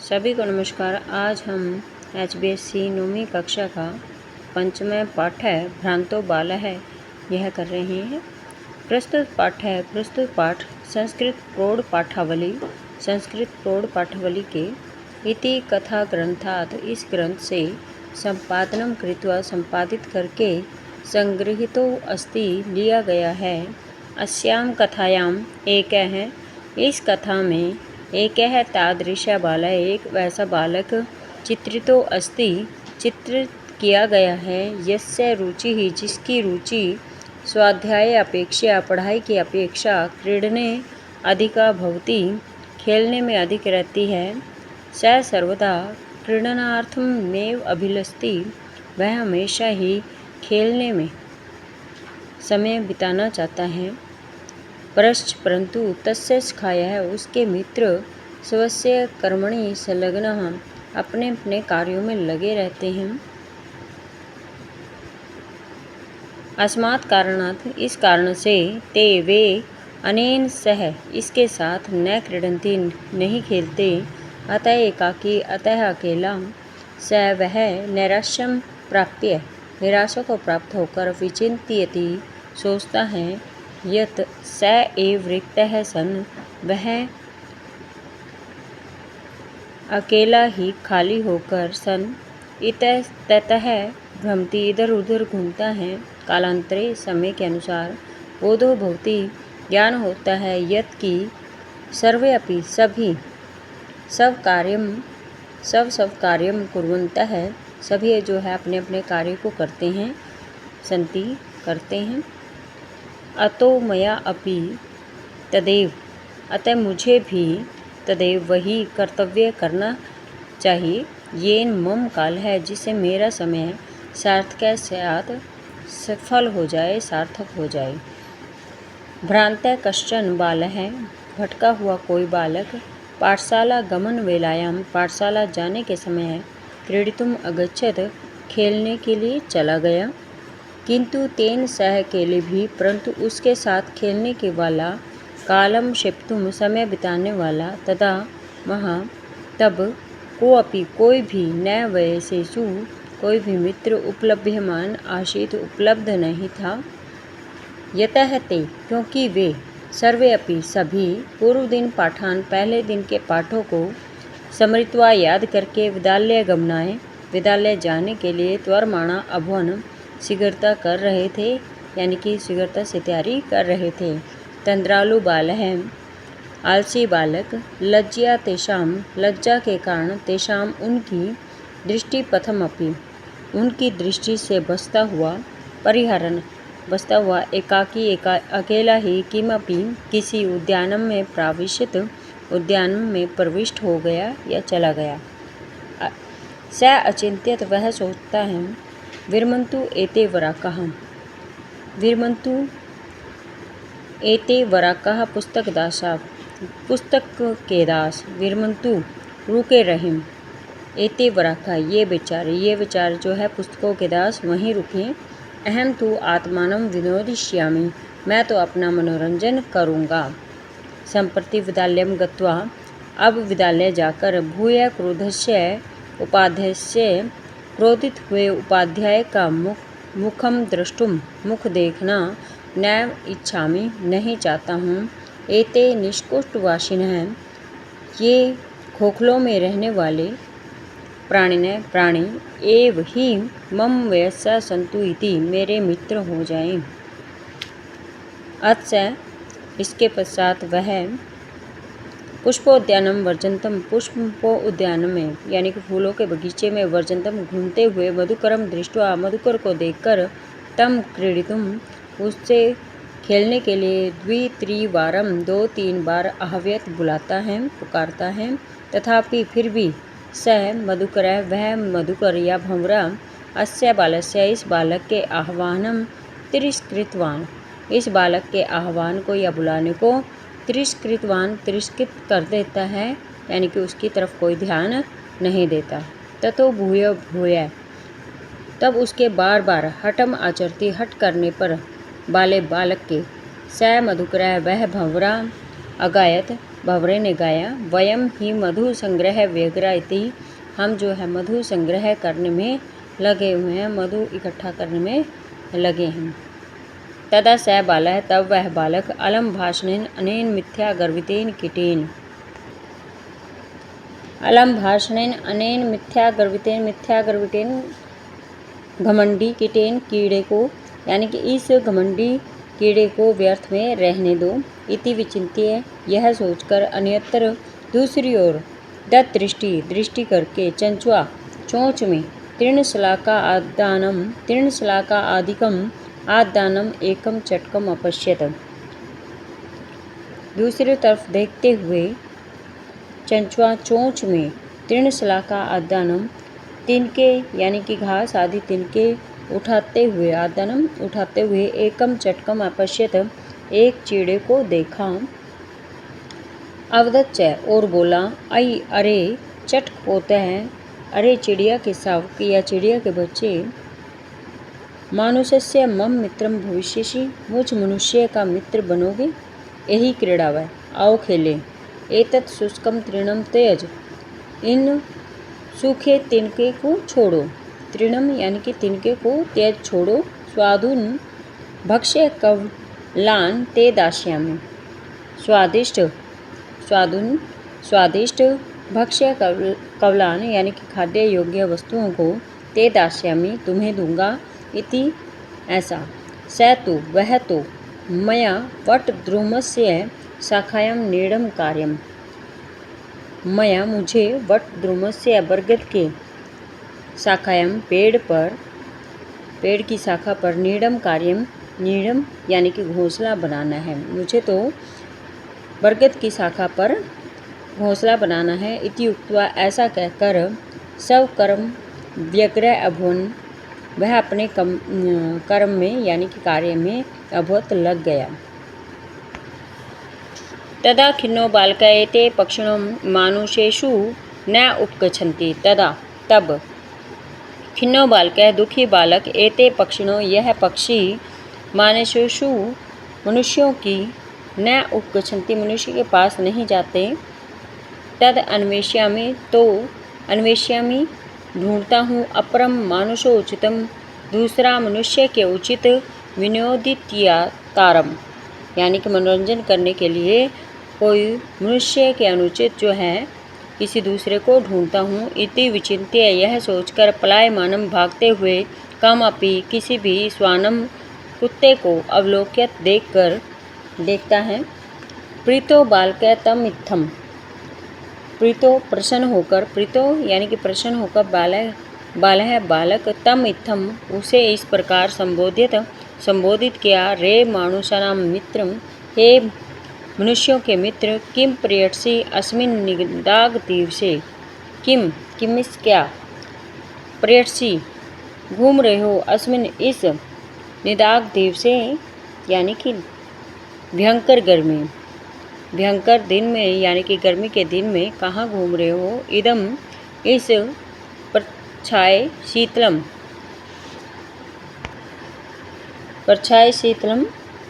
सभी को नमस्कार। आज हम HBSC 9वीं कक्षा का पंचम पाठ है भ्रांतो बालः यह कर रहे हैं। प्रस्तुत पाठ संस्कृत प्रौढ़ पाठावली के इति कथा ग्रंथात इस ग्रंथ से संपादनम कृत्वा संपादित करके संगृहीतो अस्ति लिया गया है। अस्याम कथायाम एकः इस कथा में एक है तादृश बालः एक वैसा बालक चित्रितो अस्ति चित्रित किया गया है। यस्य रुचि ही जिसकी रुचि स्वाध्याय अपेक्षा पढ़ाई की अपेक्षा क्रीडने अधिका भवति खेलने में अधिक रहती है। स सर्वदा क्रीडनार्थम मेव अभिलषति वह हमेशा ही खेलने में समय बिताना चाहता है। परंतु तस्य सखायः उसके मित्र स्वस्य कर्मणि संलग्नः अपने अपने कार्यों में लगे रहते हैं। अस्मात् कारणात् इस कारण से ते वे अनेन सह इसके साथ न क्रीडन्ति नहीं खेलते। अतः एकाकी अतः अकेला स वह नैराश्यम प्राप्य निराशा को प्राप्त होकर विचिन्त्यति सोचता है। यत् स एव रिक्तः सन् वह अकेला ही खाली होकर सन इतस्ततः भ्रमति इधर उधर घूमता है। कालांतरे समय के अनुसार बोधो भवति ज्ञान होता है। यत् की सर्वे अपि सभी सब कार्यम कुर्वन्तः सभी जो है अपने अपने कार्य को करते हैं संति करते हैं। अतो मया अपि तदेव अतः मुझे भी तदेव वही कर्तव्य करना चाहिए। येन मम काल है जिससे मेरा समय सार्थक स्यात् सफल हो जाए सार्थक हो जाए। भ्रांत कश्चन बालः भटका हुआ कोई बालक पाठशाला गमन वेलायाम पाठशाला जाने के समय क्रीडितुम अगच्छत खेलने के लिए चला गया। किंतु तेन सह अकेले भी परंतु उसके साथ खेलने के वाला कालम क्षिप्तुम समय बिताने वाला तदा वहाँ तब कोअपि कोई भी न वयसेषु कोई भी मित्र उपलभ्यमान आशीत उपलब्ध नहीं था। यतः ते क्योंकि वे सर्वे अपि सभी पूर्व दिन पाठान पहले दिन के पाठों को स्मृत्वा याद करके विद्यालय गमनाय विद्यालय जाने के लिए त्वरमाणा अभवन शीघ्रता कर रहे थे यानी कि शीघ्रता से तैयारी कर रहे थे। तंद्रालु बालः आलसी बालक लज्जया तेषाम लज्जा के कारण तेषाम उनकी दृष्टि पथमपि उनकी दृष्टि से बसता हुआ एकाकी अकेला ही किमपि किसी उद्यान में प्रविष्ट हो गया या चला गया। स अचिंत्यत वह सोचता है। विरमन्तु एते वराकः पुस्तक के दास विरमन्तु रुके रहें। एते वराकः ये विचार जो है पुस्तकों के दास वहीं रुके। अहम तु आत्मानं विनोदिष्यामि मैं तो अपना मनोरंजन करूँगा। सम्प्रति विद्यालयं गत्वा अब विद्यालय जाकर भूय क्रोधस्य उपाध्यस्य क्रोधित हुए उपाध्याय का मुखम द्रष्टुम मुख देखना न इच्छामि नहीं चाहता हूँ। एते निष्कुष्टवासिनः ये खोखलों में रहने वाले प्राणी एव ही मम वयस्सा सन्तु इति मेरे मित्र हो जाएं। अतः इसके पश्चात वह पुष्पोद्यानम वर्जंतम पुष्पोद्यान में यानी कि फूलों के बगीचे में वर्जंतम घूमते हुए मधुकरम दृष्ट्वा मधुकर को देखकर तम क्रीडितुम उससे खेलने के लिए द्वित्रिवारम 2-3 बार आह्वयत बुलाता है पुकारता है। तथापि फिर भी स मधुकर वह मधुकर या भंवरा अस्य बालस्य इस बालक के आह्वानम तिरस्कृतवान इस बालक के आह्वान को या बुलाने को तिरस्कृत कर देता है यानी कि उसकी तरफ कोई ध्यान नहीं देता। ततो भूय तब उसके बार बार हठम आचरती हट करने पर बालक के स मधुकर वह भंवरा अगायत भंवरे ने गाया, वयम ही मधु संग्रह व्यग्रा इति, हम जो है मधु संग्रह करने में लगे हुए हैं, मधु इकट्ठा करने में लगे हैं। तदा स बालः, तब वह बालक, अलम भाषणेन अनेन मिथ्या गर्वितेन कीटेन, अलम भाषणेन अनेन मिथ्या गर्वितेन घमंडी कीटेन, कीड़े को, यानी कि इस घमंडी कीड़े को व्यर्थ में रहने दो। इति विचिंत्य, यह सोचकर, अन्यत्र दूसरी ओर, दत्त दृष्टि करके, चंचुआ चोंच में, तीर्णशलाका आदिकम आदानम एकम चटकम अपश्यत, दूसरी तरफ देखते हुए चंचुआ चोंच में तीर्णशलाका आदानम, तिनके यानी कि घास आदि तिनके उठाते हुए एकम चटकम अपश्यत, एक चिड़े को देखा। अवदच्च, और बोला, अरे चटक होता है, अरे चिड़िया के शावक या चिड़िया के बच्चे, मानुषस्य मम मित्रम भविष्यसि, मुझ मनुष्य का मित्र बनोगे, यही क्रीड़ा वह, आओ खेलें। एतत् शुष्कम तृणम त्यज, इन सूखे तिनके को छोड़ो, तृणम यानी कि तिनके को त्यज छोड़ो, स्वादुन भक्ष्य कवलान ते दास्यामि, स्वादिष्ट भक्ष्य कवलान यानी कि खाद्य योग्य वस्तुओं को, ते दास्यामि तुम्हें दूंगा, इति ऐसा, स तो वह तो, मया वटद्रुमस्य शाखायां नीडम कार्यम, मया मुझे वटद्रुमस्य बरगद के शाखायां पेड़ की शाखा पर, नीडम कार्यम, नीडम यानी कि घोंसला बनाना है, मुझे तो बरगद की शाखा पर घोंसला बनाना है। इति उक्त्वा, ऐसा कहकर, सब कर्म व्यग्र अभून्, वह अपने कर्म में यानी कि कार्य में अभूत लग गया। तदा खिन्नो बालकः एते पक्षिणो मानुषेषु न उपगच्छन्ति, तदा तब, खिन्नो बालकः दुखी बालक, एते पक्षिणो यह पक्षी, मानुषेषु मनुष्यों की, न उपगच्छन्ति मनुष्य के पास नहीं जाते, तद अन्वेष्यामि तो अन्वेष्यामि ढूंढता हूँ, अपरम मानुषो उचितम, दूसरा मनुष्य के उचित, विनोदित्यातारम यानी कि मनोरंजन करने के लिए कोई मनुष्य के अनुचित जो है किसी दूसरे को ढूंढता हूँ। इति विचिंत्य, यह सोचकर, पलायमानम भागते हुए, कम अपि किसी भी, श्वानम कुत्ते को, अवलोक्यत देखता है, प्रीतो बालकः तम इत्थम, प्रीतो प्रसन्न होकर, प्रीतो यानी कि प्रसन्न होकर, बालक तम इत्थम उसे इस प्रकार संबोधित किया, रे मानुषाणां मित्रम, हे मनुष्यों के मित्र, किम प्रियसी अस्मिन् निदाग दिवसे, किम इस क्या, प्रियसी घूम रहे हो, अस्मिन् इस, निदाग दिवसे यानी कि भयंकर दिन में यानी कि गर्मी के दिन में कहाँ घूम रहे हो, इदम इस, परछाई शीतलम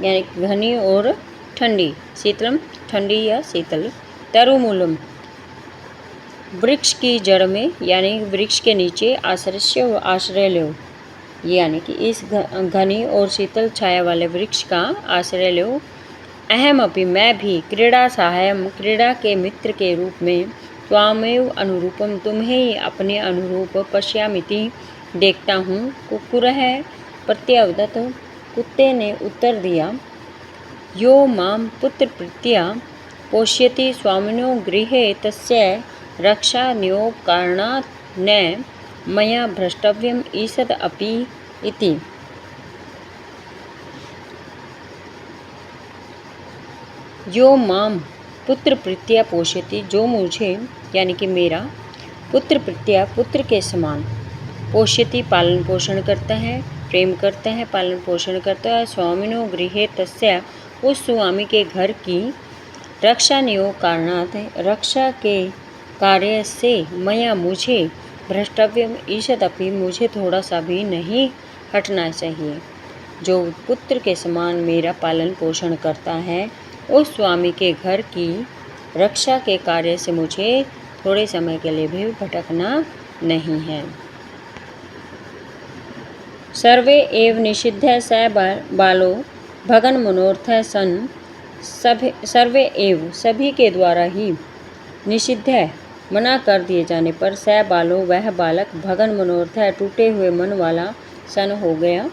यानी घनी और ठंडी, शीतलम ठंडी या शीतल, तरुमूलम वृक्ष की जड़ में यानी वृक्ष के नीचे, आश्रय लो, यानी कि इस घनी और शीतल छाया वाले वृक्ष का आश्रय लो। अहम अपि मैं भी, क्रीड़ा सहायम क्रीड़ा के मित्र के रूप में, त्वामेव अनुरूपम तुम्हें ही अपने अनुरूप, पश्यामिति देखता हूँ। कुक्कुरः प्रत्यवदत्, कुत्ते ने उत्तर दिया, यो मां पुत्रप्रीत्या पोष्यति स्वामिनो गृहे तस्य रक्षा नियोग कारणात् न मया भ्रष्टव्यम ईषद अपि इति। यो माम पुत्र प्रीत्या पोषयति, जो मुझे यानी कि मेरा, पुत्र प्रीत्या पुत्र के समान, पोषयति पालन पोषण करता है, प्रेम करता है, पालन पोषण करता है, स्वामिनो गृहे तस्य उस स्वामी के घर की, रक्षा नियोग कारणात् रक्षा के कार्य से, मया मुझे, भ्रष्टव्यम ईषदपि मुझे थोड़ा सा भी नहीं हटना चाहिए। जो पुत्र के समान मेरा पालन पोषण करता है, उस स्वामी के घर की रक्षा के कार्य से मुझे थोड़े समय के लिए भी भटकना नहीं है। सर्वे एव निषिद्ध स बालो भगन मनोर्थ सन। सर्वे एव सभी के द्वारा ही निषिद्ध मना कर दिए जाने पर स बालो वह बालक भगन मनोर्थ टूटे हुए मन वाला सन हो गया।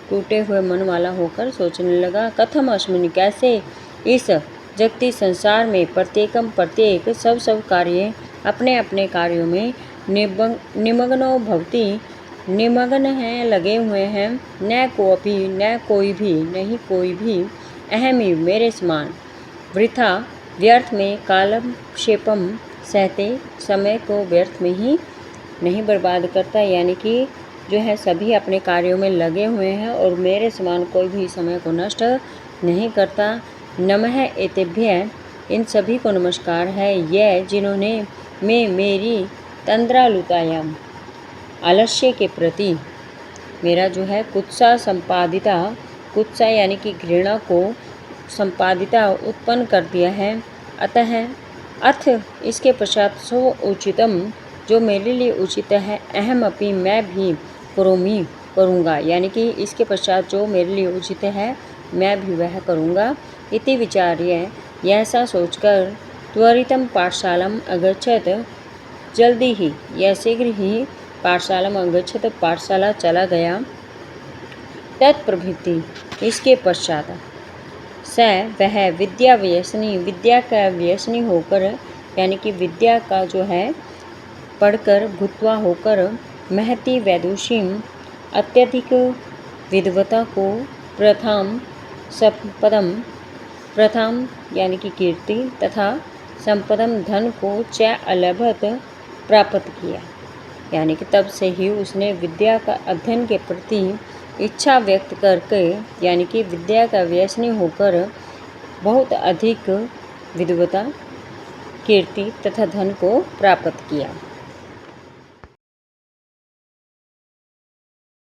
टूटे हुए मन वाला होकर सोचने लगा, कथम अस्मिन् कैसे इस जगती संसार में प्रत्येक सब कार्य अपने अपने कार्यों में निमग्नो भवति निमग्न हैं, लगे हुए हैं। न कोऽपि न कोई भी नहीं कोई भी अहमिव मेरे समान वृथा व्यर्थ में कालक्षेपम सहते समय को व्यर्थ में ही नहीं बर्बाद करता। यानी कि जो है सभी अपने कार्यों में लगे हुए हैं और मेरे समान कोई भी समय को नष्ट नहीं करता। नमः एतेभ्य इन सभी को नमस्कार है। यह जिन्होंने मेरी तंद्रालुतायाम आलस्य के प्रति मेरा जो है कुत्सा संपादिता, कुत्सा यानी कि घृणा को संपादिता उत्पन्न कर दिया है। अथ इसके पश्चात सो उचितम जो मेरे लिए उचित है, अहम अपि मैं भी करोमि करूँगा। यानी कि इसके पश्चात जो मेरे लिए उचित है मैं भी वह करूँगा। इति विचार्य ऐसा सोचकर त्वरितम पाठशालाम अगच्छत जल्दी ही या शीघ्र ही पाठशाला में अगच्छत पाठशाला चला गया। तत्प्रभृति इसके पश्चात स वह विद्या व्यसनी विद्या का व्यसनी होकर यानी कि विद्या का जो है पढ़कर भूतवा होकर महती वैदुषीम अत्यधिक विद्वता को प्रथम संपदम प्रथम यानी कि कीर्ति तथा संपदम धन को च अलभत प्राप्त किया। यानी कि तब से ही उसने विद्या का अध्ययन के प्रति इच्छा व्यक्त करके यानी कि विद्या का व्यसनी होकर बहुत अधिक विद्वता कीर्ति तथा धन को प्राप्त किया।